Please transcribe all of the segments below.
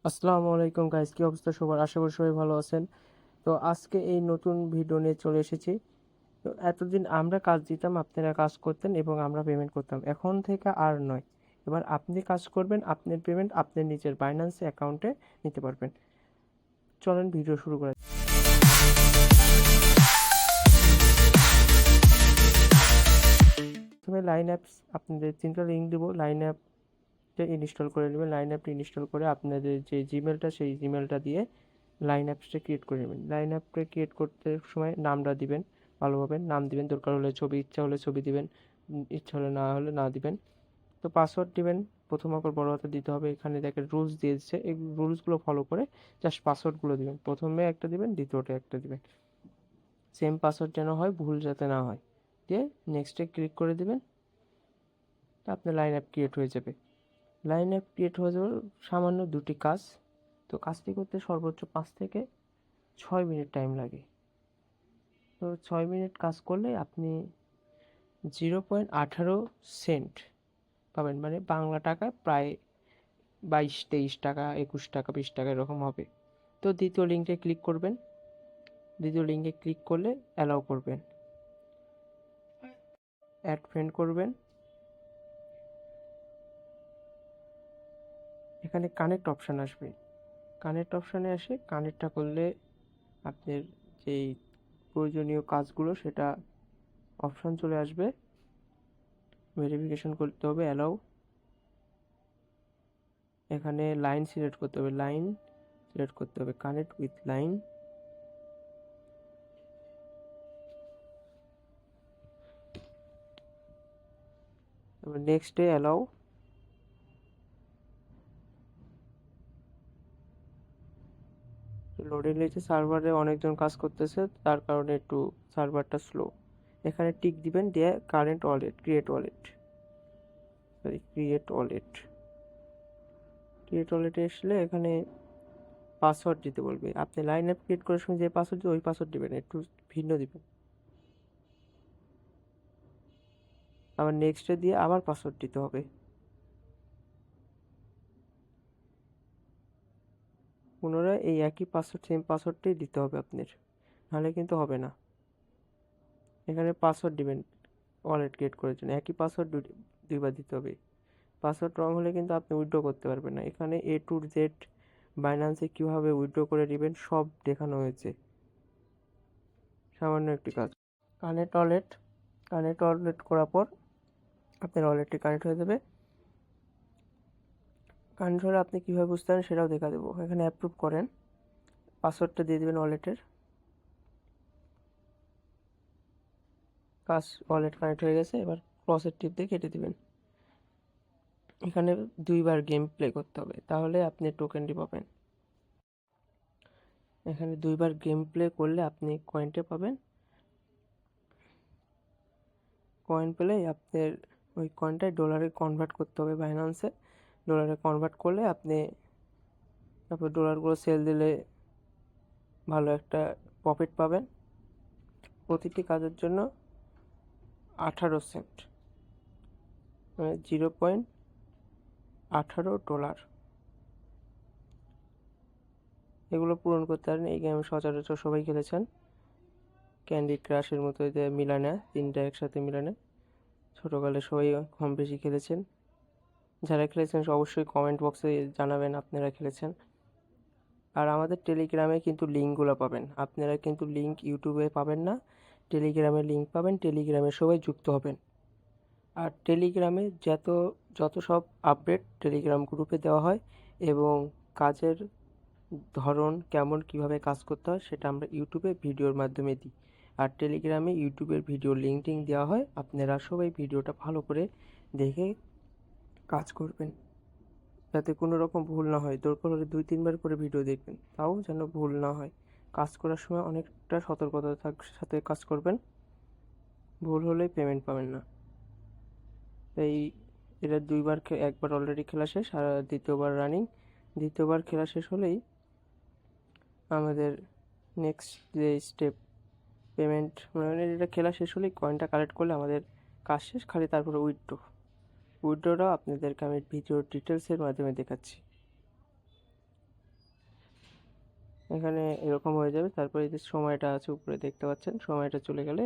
আসসালামু আলাইকুম গাইস, কি অবস্থা সবার? আশা করি সবাই ভালো আছেন। তো আজকে এই নতুন ভিডিও নিয়ে চলে এসেছি। তো এতদিন আমরা কাজ দিতাম, আপনারা কাজ করতেন এবং আমরা পেমেন্ট করতাম। এখন থেকে আর নয়। এবার আপনি কাজ করবেন, আপনার পেমেন্ট আপনার নিজের বাইন্যান্স অ্যাকাউন্টে নিতে পারবেন। চলেন ভিডিও শুরু করা যাক। প্রথমে লাইন অ্যাপস আপনাদের 3টা লিঙ্ক দেবো। লাইন অ্যাপটা ইনস্টল করে নেবেন। লাইন অ্যাপটা ইনস্টল করে আপনাদের যে জিমেলটা সেই জিমেলটা দিয়ে লাইন অ্যাপসটা ক্রিয়েট করে নেবেন। লাইন অ্যাপটা ক্রিয়েট করতে সময় নামটা দিবেন, ভালোভাবে নাম দিবেন। দরকার হলে ছবি, ইচ্ছা হলে ছবি দিবেন, ইচ্ছা হলে না দিবেন। তো পাসওয়ার্ড দিবেন, প্রথম অক্ষর বড় হাতে দিতে হবে। এখানে দেখেন রুলস দিয়ে দিচ্ছে, এই রুলসগুলো ফলো করে জাস্ট পাসওয়ার্ডগুলো দিবেন। প্রথমে একটা দিবেন, দ্বিতীয়টা একটা দিবেন। সেম পাসওয়ার্ড যেন হয়, ভুল যাতে না হয়। দিয়ে নেক্সটে ক্লিক করে দিবেন। আপনার লাইন অ্যাপ ক্রিয়েট হয়ে যাবে। লাইন অ্যাপ ক্রিয়েট হয়ে যাওয়ার সামান্য দুটি কাজ। তো কাজটি করতে সর্বোচ্চ 5 থেকে 6 মিনিট টাইম লাগে। তো 6 মিনিট কাজ করলে আপনি 0.18 সেন্ট পাবেন, মানে বাংলা টাকায় প্রায় 22-23 টাকা, 21 টাকা, 20 টাকা এরকম হবে। তো দ্বিতীয় লিঙ্কে ক্লিক করবেন। দ্বিতীয় লিঙ্কে ক্লিক করলে অ্যালাউ করবেন, অ্যাড ফ্রেন্ড করবেন। এখানে কানেক্ট অপশান আসবে। কানেক্ট অপশানে আসে কানেক্টটা করলে আপনার যেই প্রয়োজনীয় কাজগুলো সেটা অপশান চলে আসবে। ভেরিফিকেশন করতে হবে, অ্যালাউ। এখানে লাইন সিলেক্ট করতে হবে, লাইন সিলেক্ট করতে হবে, কানেক্ট উইথ লাইন। তারপর নেক্সটে অ্যালাউ। লোডিং নিচ্ছে, সার্ভারে অনেকজন কাজ করতেছে, তার কারণে একটু সার্ভারটা স্লো। এখানে টিক দিবেন, দিয়ে কারেন্ট ওয়ালেট, ক্রিয়েট ওয়ালেটে আসলে এখানে পাসওয়ার্ড দিতে বলবে। আপনি লাইন অ্যাপ ক্রিয়েট করার সময় যে পাসওয়ার্ড ওই পাসওয়ার্ড দিবেন, একটু ভিন্ন দিবেন। আবার নেক্সটে দিয়ে আবার পাসওয়ার্ড দিতে হবে। পুনরায় এই একই পাসওয়ার্ড, সেম পাসওয়ার্ডটাই দিতে হবে আপনার, নাহলে কিন্তু হবে না। এখানে পাসওয়ার্ড দিবেন, ওয়ালেট ক্রিয়েট করার জন্য একই পাসওয়ার্ড দুইবার দিতে হবে। পাসওয়ার্ড রং হলে কিন্তু আপনি উইথড্র করতে পারবেন না। এখানে এ টু জেড বাইন্যান্সে কীভাবে উইথড্র করে নেবেন সব দেখানো হয়েছে। সামান্য একটি কাজ, কানেক্ট ওয়ালেট। কানেক্ট ওয়ালেট করার পর আপনার ওয়ালেটটি কানেক্ট হয়ে যাবে। কানেক্ট হলে আপনি কীভাবে বুঝতে পারেন সেটাও দেখা দেবো। এখানে অ্যাপ্রুভ করেন, পাসওয়ার্ডটা দিয়ে দেবেন ওয়ালেটের। ওয়ালেট কানেক্ট হয়ে গেছে। এবার ক্রসের টিপ দিয়ে কেটে দেবেন। এখানে 2বার গেম প্লে করতে হবে, তাহলে আপনি টোকেনটি পাবেন। এখানে 2বার গেম প্লে করলে আপনি কয়েনটা পাবেন। কয়েন পেলে আপনার ওই কয়েনটাই ডলারে কনভার্ট করতে হবে বাইন্যান্সে। ডলারে কনভার্ট করলে আপনি তারপর ডলারগুলো সেল দিলে ভালো একটা প্রফিট পাবেন। প্রতিটি কাজের জন্য 18 সেন্ট, মানে $0.18। এগুলো পূরণ করতে পারেন। এই গেম সচরাচর সবাই খেলেছেন, ক্যান্ডি ক্রাশের মতো, যে মিলানে 3টা একসাথে মিলানে ছোটোকালে সবাই কম বেশি খেলেছেন। যারা খেলেছেন অবশ্যই কমেন্ট বক্সে জানাবেন আপনারা খেলেছেন। আর আমাদের টেলিগ্রামে কিন্তু লিঙ্কগুলো পাবেন। আপনারা কিন্তু লিঙ্ক ইউটিউবে পাবেন না, টেলিগ্রামে লিঙ্ক পাবেন। টেলিগ্রামে সবাই যুক্ত হবেন। আর টেলিগ্রামে যত সব আপডেট টেলিগ্রাম গ্রুপে দেওয়া হয়, এবং কাজের ধরন কেমন, কিভাবে কাজ করতে হয় সেটা আমরা ইউটিউবে ভিডিওর মাধ্যমে দিই। আর টেলিগ্রামে ইউটিউবের ভিডিও লিঙ্ক দেওয়া হয়। আপনারা সবাই ভিডিওটা ভালো করে দেখে কাজ করবেন, যাতে কোনো রকম ভুল না হয়। দরকার হলে 2-3বার করে ভিডিও দেখবেন, তাও যেন ভুল না হয়। কাজ করার সময় অনেকটা সতর্কতার সাথে কাজ করবেন, ভুল হলে পেমেন্ট পাবেন না। এই এটা 2বার, একবার অলরেডি খেলা শেষ, আর দ্বিতীয়বার রানিং। দ্বিতীয়বার খেলা শেষ হলেই আমাদের নেক্সট যে স্টেপ পেমেন্ট, মানে এটা খেলা শেষ হলেই কয়েনটা কালেক্ট করলে আমাদের কাজ শেষ। খালি তারপরে উইথড্রটাও আপনাদেরকে আমি ভিডিওর ডিটেলসের মাধ্যমে দেখাচ্ছি। এখানে এরকম হয়ে যাবে। তারপরে যে সময়টা আছে উপরে দেখতে পাচ্ছেন, সময়টা চলে গেলে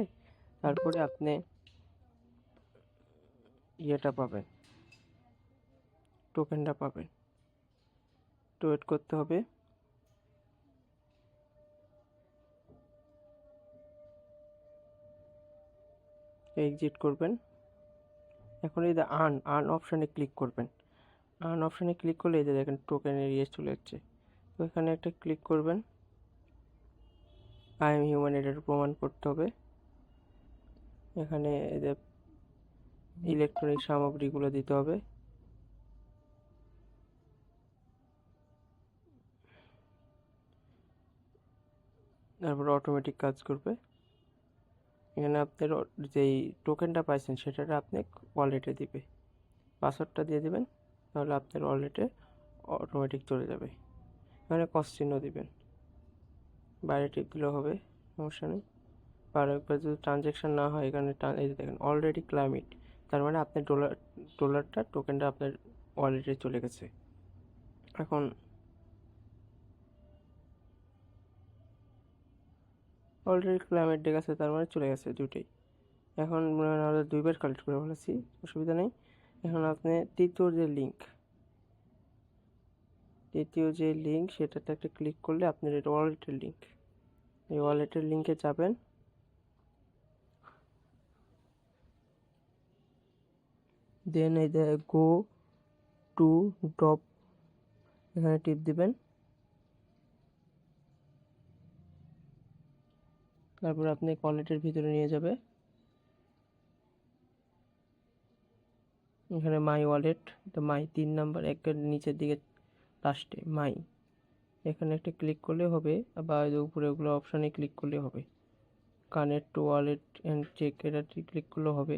তারপরে আপনি ইয়েটা পাবেন, টোকেনটা পাবেন। একটু ওয়েট করতে হবে। এক্সিট করবেন। এখন এই যে আর্ন অপশানে ক্লিক করবেন। আর্ন অপশানে ক্লিক করলে এই যে দেখেন টোকেনের ইয়ে চলে যাচ্ছে। তো এখানে একটা ক্লিক করবেন। আই এম হিউম্যান, এটার প্রমাণ করতে হবে। এখানে এই যে ইলেকট্রনিক সামগ্রীগুলো দিতে হবে। তারপর অটোমেটিক কাজ করবে। এখানে আপনার যেই টোকেনটা পাইছেন সেটা আপনি ওয়ালেটে দিবে, পাসওয়ার্ডটা দিয়ে দিবেন, তাহলে আপনার ওয়ালেটে অটোমেটিক চলে যাবে। এখানে ক্রস চিহ্ন দিবেন, বাইরে টিপ দিলেও হবে, সমস্যা নেই। আর একবার যদি ট্রানজ্যাকশন না হয় এখানে এই যে দেখেন অলরেডি ক্লাইমেট, তার মানে আপনার ডলারটা টোকেনটা আপনার ওয়ালেটে চলে গেছে। এখন অলরেডি ক্লাইমেট গেছে, তার মানে চলে গেছে দুটোই। এখন আমরা দুইবার কালেক্ট করে ফেলেছি, অসুবিধা নেই। এখন আপনি তৃতীয় যে লিঙ্ক সেটাতে একটা ক্লিক করলে আপনার এটা ওয়ালেটের লিঙ্ক। এই ওয়ালেটের লিঙ্কে যাবেন, দেন এই যে গো টু ড্রপ, এখানে টিপ দিবেন। তারপর আপনি ওয়ালেটের ভিতরে নিয়ে যাবে। এখানে মাই ওয়ালেট, তো মাই 3 নাম্বার একের নিচের দিকে লাস্টে মাই, এখানে একটা ক্লিক করলে হবে, বা উপরে ওগুলো অপশানে ক্লিক করলে হবে। Connect to wallet and check, এটাতে ক্লিক করলে হবে,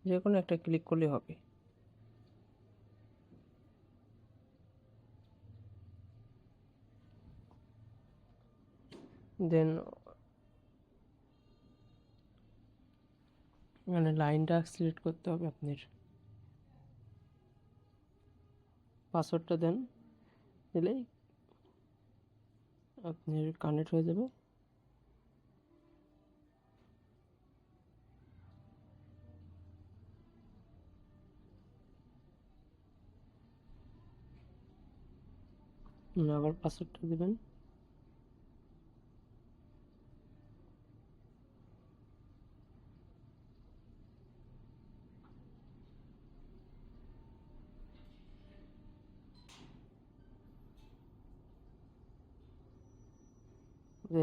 যে কোনো একটা ক্লিক করলে হবে। দেন এখানে লাইনটা সিলেক্ট করতে হবে আপনার, পাসওয়ার্ডটা দেন, দিলেই আপনার কানেক্ট হয়ে যাবে। আবার পাসওয়ার্ডটা দেবেন।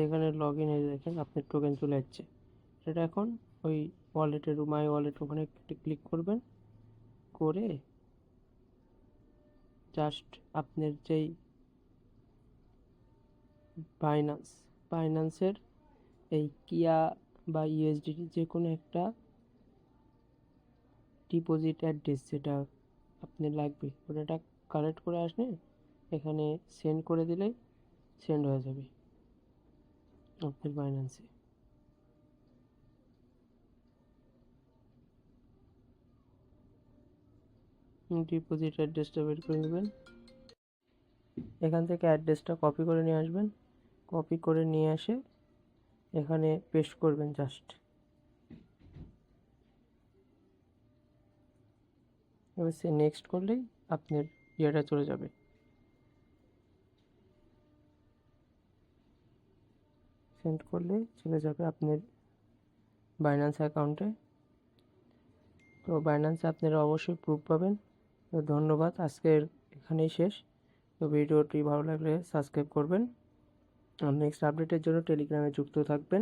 এখানে লগ ইন হয়ে দেখেন আপনার টোকেন চলে যাচ্ছে। সেটা এখন ওই ওয়ালেটের মাই ওয়ালেট ওখানে ক্লিক করবেন, করে জাস্ট আপনার যেই বাইন্যান্সের এই কিয়া বা ইউএসডিটি যে কোনো একটা ডিপোজিট অ্যাড্রেস যেটা আপনার লাগবে ওটা কালেক্ট করে আসলে এখানে সেন্ড করে দিলেই সেন্ড হয়ে যাবে আপনার বাইন্যান্সে। ডিপোজিট অ্যাড্রেসটা বের করে নেবেন। এখান থেকে অ্যাড্রেসটা কপি করে নিয়ে আসবেন, কপি করে নিয়ে এসে এখানে পেস্ট করবেন জাস্ট। এবার সে নেক্সট করলেই আপনার ইয়েটা চলে যাবে, সেন্ড করলে চলে যাবে আপনার বাইন্যান্স অ্যাকাউন্টে। তো বাইন্যান্সে আপনারা অবশ্যই প্রুফ পাবেন। তো ধন্যবাদ, আজকের এখানেই শেষ। তো ভিডিওটি ভালো লাগলে সাবস্ক্রাইব করবেন, আর নেক্সট আপডেটের জন্য টেলিগ্রামে যুক্ত থাকবেন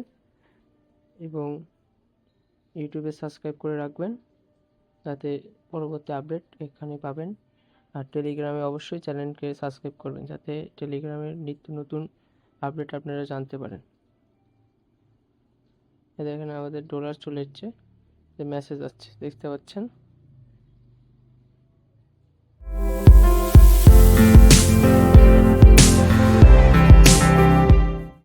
এবং ইউটিউবে সাবস্ক্রাইব করে রাখবেন, যাতে পরবর্তী আপডেট এখানে পাবেন। আর টেলিগ্রামে অবশ্যই চ্যানেলকে সাবস্ক্রাইব করবেন, যাতে টেলিগ্রামের নিত্য নতুন আপডেট আপনারা জানতে পারেন। দেখেন আমাদের ডলার চলে এসছে, মেসেজ আসছে দেখতে পাচ্ছেন।